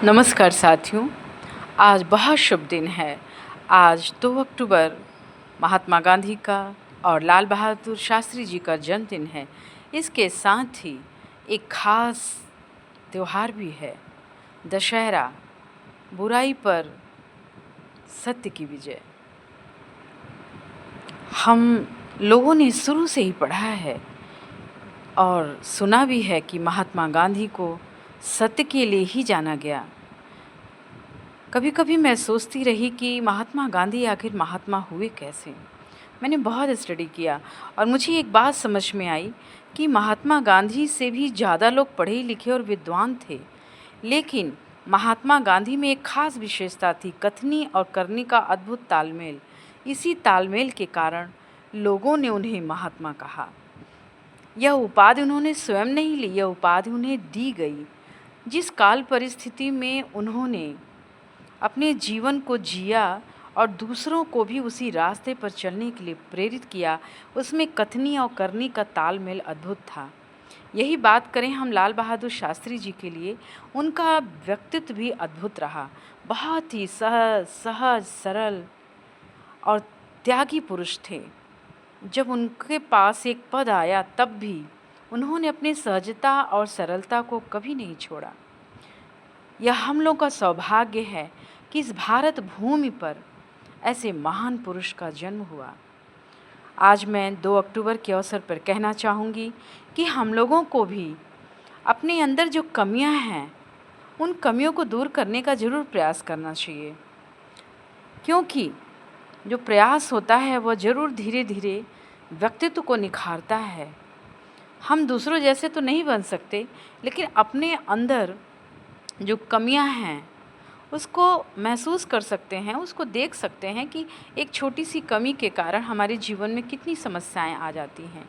नमस्कार साथियों, आज बहुत शुभ दिन है। आज 2 अक्टूबर महात्मा गांधी का और लाल बहादुर शास्त्री जी का जन्मदिन है। इसके साथ ही एक खास त्यौहार भी है, दशहरा, बुराई पर सत्य की विजय। हम लोगों ने शुरू से ही पढ़ा है और सुना भी है कि महात्मा गांधी को सत्य के लिए ही जाना गया। कभी कभी मैं सोचती रही कि महात्मा गांधी आखिर महात्मा हुए कैसे। मैंने बहुत स्टडी किया और मुझे एक बात समझ में आई कि महात्मा गांधी से भी ज़्यादा लोग पढ़े लिखे और विद्वान थे, लेकिन महात्मा गांधी में एक खास विशेषता थी, कथनी और करनी का अद्भुत तालमेल। इसी तालमेल के कारण लोगों ने उन्हें महात्मा कहा। यह उपाधि उन्होंने स्वयं नहीं ली, यह उपाधि उन्हें दी गई। जिस काल परिस्थिति में उन्होंने अपने जीवन को जिया और दूसरों को भी उसी रास्ते पर चलने के लिए प्रेरित किया, उसमें कथनी और करनी का तालमेल अद्भुत था। यही बात करें हम लाल बहादुर शास्त्री जी के लिए, उनका व्यक्तित्व भी अद्भुत रहा। बहुत ही सहज सरल और त्यागी पुरुष थे। जब उनके पास एक पद आया तब भी उन्होंने अपनी सहजता और सरलता को कभी नहीं छोड़ा। यह हम लोग का सौभाग्य है कि इस भारत भूमि पर ऐसे महान पुरुष का जन्म हुआ। आज मैं 2 अक्टूबर के अवसर पर कहना चाहूँगी कि हम लोगों को भी अपने अंदर जो कमियां हैं, उन कमियों को दूर करने का ज़रूर प्रयास करना चाहिए, क्योंकि जो प्रयास होता है वह ज़रूर धीरे धीरे व्यक्तित्व को निखारता है। हम दूसरों जैसे तो नहीं बन सकते, लेकिन अपने अंदर जो कमियां हैं उसको महसूस कर सकते हैं, उसको देख सकते हैं कि एक छोटी सी कमी के कारण हमारे जीवन में कितनी समस्याएं आ जाती हैं।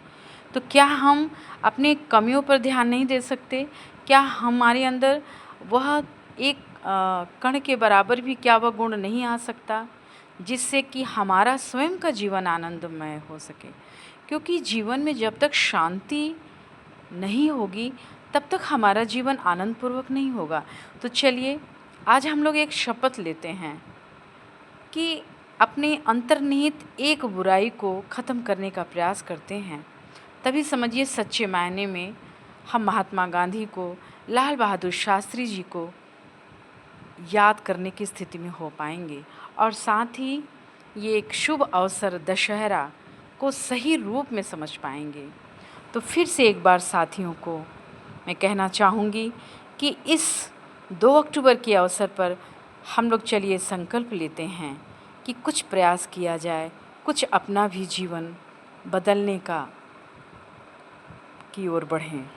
तो क्या हम अपने कमियों पर ध्यान नहीं दे सकते? क्या हमारे अंदर वह एक कण के बराबर भी क्या वह गुण नहीं आ सकता जिससे कि हमारा स्वयं का जीवन आनंदमय हो सके? क्योंकि जीवन में जब तक शांति नहीं होगी तब तक हमारा जीवन आनंदपूर्वक नहीं होगा। तो चलिए आज हम लोग एक शपथ लेते हैं कि अपने अंतर्निहित एक बुराई को ख़त्म करने का प्रयास करते हैं। तभी समझिए सच्चे मायने में हम महात्मा गांधी को, लाल बहादुर शास्त्री जी को याद करने की स्थिति में हो पाएंगे और साथ ही ये एक शुभ अवसर दशहरा को सही रूप में समझ पाएंगे। तो फिर से एक बार साथियों को मैं कहना चाहूँगी कि इस 2 अक्टूबर के अवसर पर हम लोग चलिए संकल्प लेते हैं कि कुछ प्रयास किया जाए, कुछ अपना भी जीवन बदलने का की ओर बढ़ें।